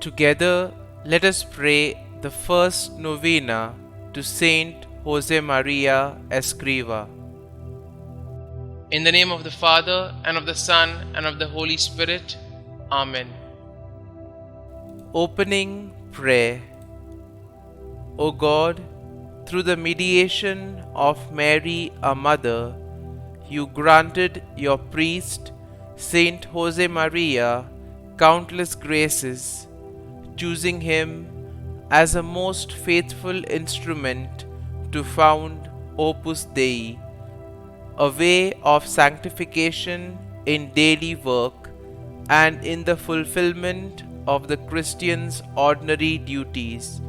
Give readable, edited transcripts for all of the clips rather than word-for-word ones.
Together, let us pray the first novena to Saint Josemaria Escriva. In the name of the Father, and of the Son, and of the Holy Spirit. Amen. Opening Prayer. O God, through the mediation of Mary, our Mother, you granted your priest, Saint Josemaria, countless graces, choosing him as a most faithful instrument to found Opus Dei, a way of sanctification in daily work and in the fulfillment of the Christian's ordinary duties.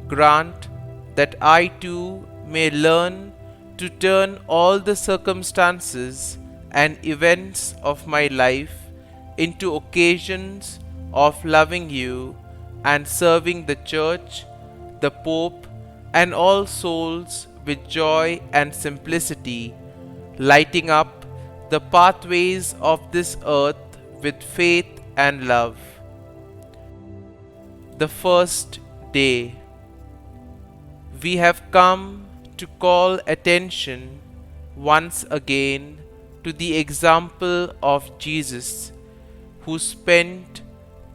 Grant that I too may learn to turn all the circumstances and events of my life into occasions of loving you and serving the Church, the Pope, and all souls with joy and simplicity, lighting up the pathways of this earth with faith and love. The first day. We have come to call attention once again to the example of Jesus, who spent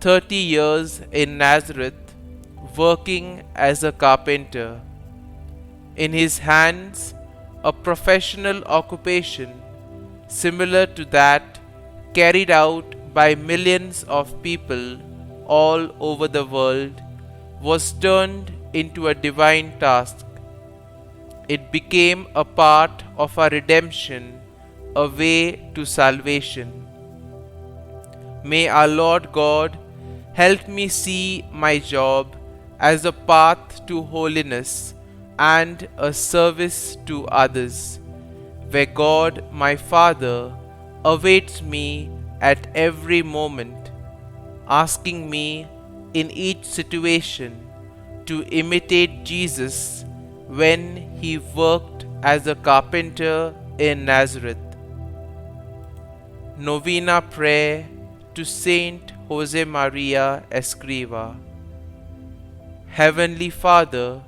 30 years in Nazareth working as a carpenter. In his hands, a professional occupation similar to that carried out by millions of people all over the world was turned into a divine task. It became a part of our redemption, a way to salvation. May our Lord God help me see my job as a path to holiness and a service to others, where God my Father awaits me at every moment, asking me in each situation to imitate Jesus when he worked as a carpenter in Nazareth. Novena Prayer to Saint Josemaria Escriva. Heavenly Father,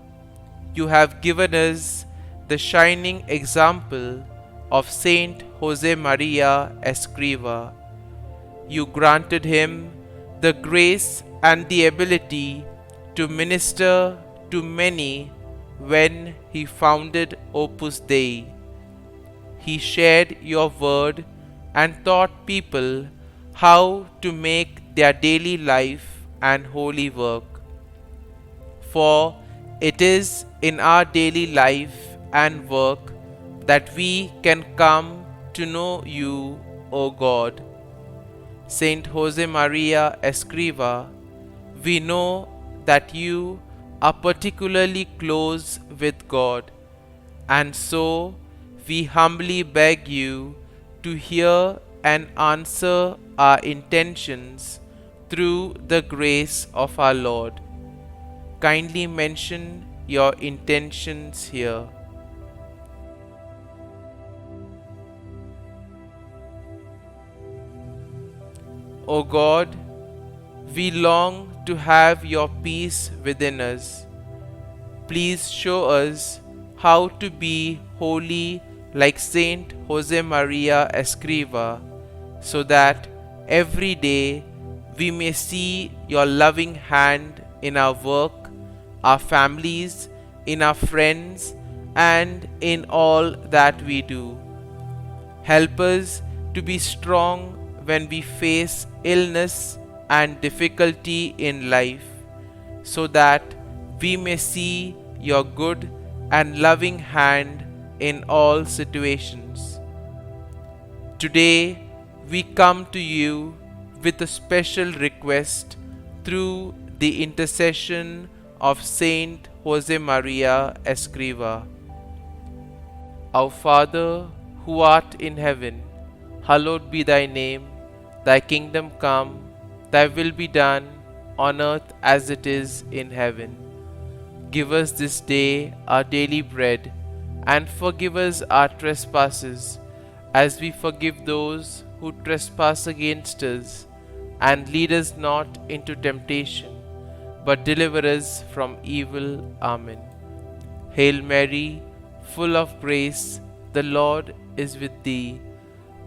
you have given us the shining example of Saint Josemaria Escriva. You granted him the grace and the ability to minister to many when he founded Opus Dei. He shared your word and taught people how to make their daily life an holy work. For it is in our daily life and work that we can come to know you, O God. Saint Josemaria Escriva, we know that you are particularly close with God, and so we humbly beg you to hear and answer our intentions through the grace of our Lord. Kindly mention your intentions here. O God, we long to have your peace within us. Please show us how to be holy like Saint Josemaria Escriva, so that every day we may see your loving hand in our work, our families, in our friends, and in all that we do. Help us to be strong when we face illness and difficulty in life, so that we may see your good and loving hand in all situations. Today we come to you with a special request through the intercession of Saint Josemaria Escriva. Our Father, who art in heaven, hallowed be thy name. Thy kingdom come, thy will be done, on earth as it is in heaven. Give us this day our daily bread, and forgive us our trespasses, as we forgive those who trespass against us. and lead us not into temptation, but deliver us from evil. Amen. Hail Mary, full of grace, the Lord is with thee.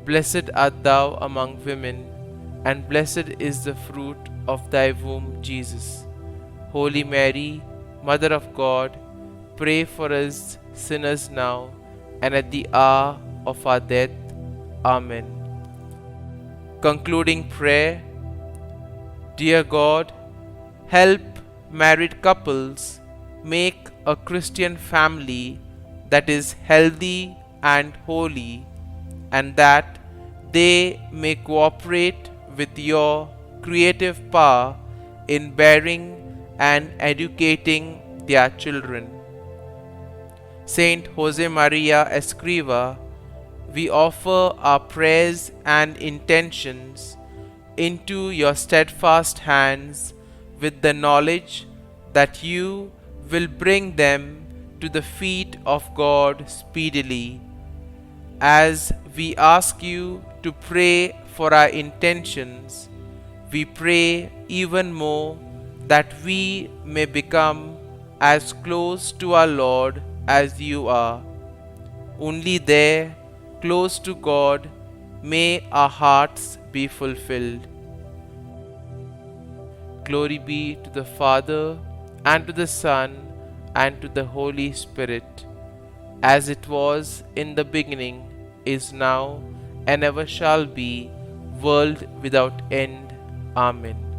Blessed art thou among women, and blessed is the fruit of thy womb, Jesus. Holy Mary, Mother of God, pray for us sinners now and at the hour of our death. Amen. Concluding prayer. Dear God, help married couples make a Christian family that is healthy and holy, and that they may cooperate with your creative power in bearing and educating their children. St Josemaria Escriva, we offer our prayers and intentions into your steadfast hands with the knowledge that you will bring them to the feet of God speedily. As we ask you to pray for our intentions, we pray even more that we may become as close to our Lord as you are. Only there, close to God, may our hearts be fulfilled. Glory be to the Father, and to the Son, and to the Holy Spirit, as it was in the beginning, is now, and ever shall be, world without end. Amen.